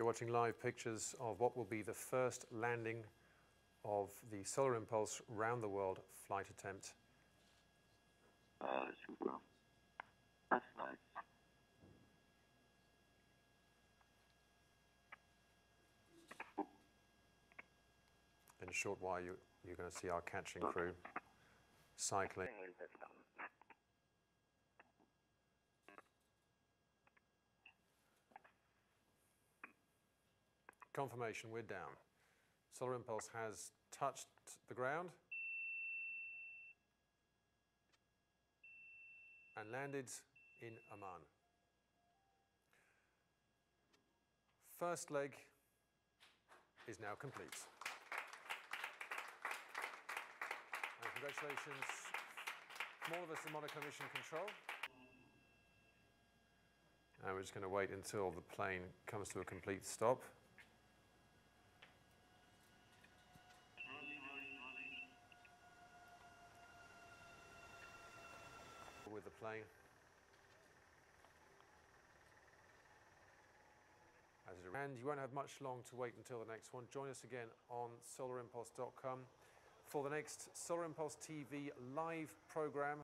You're watching live pictures of what will be the first landing of the Solar Impulse round the world flight attempt. Super. That's nice. In a short while, you're going to see our catching crew cycling. Confirmation, we're down. Solar Impulse has touched the ground and landed in Oman. First leg is now complete. And congratulations from all of us in Monaco Mission Control. And we're just going to wait until the plane comes to a complete stop. With the plane. And you won't have much long to wait until the next one. Join us again on solarimpulse.com for the next Solar Impulse TV live program.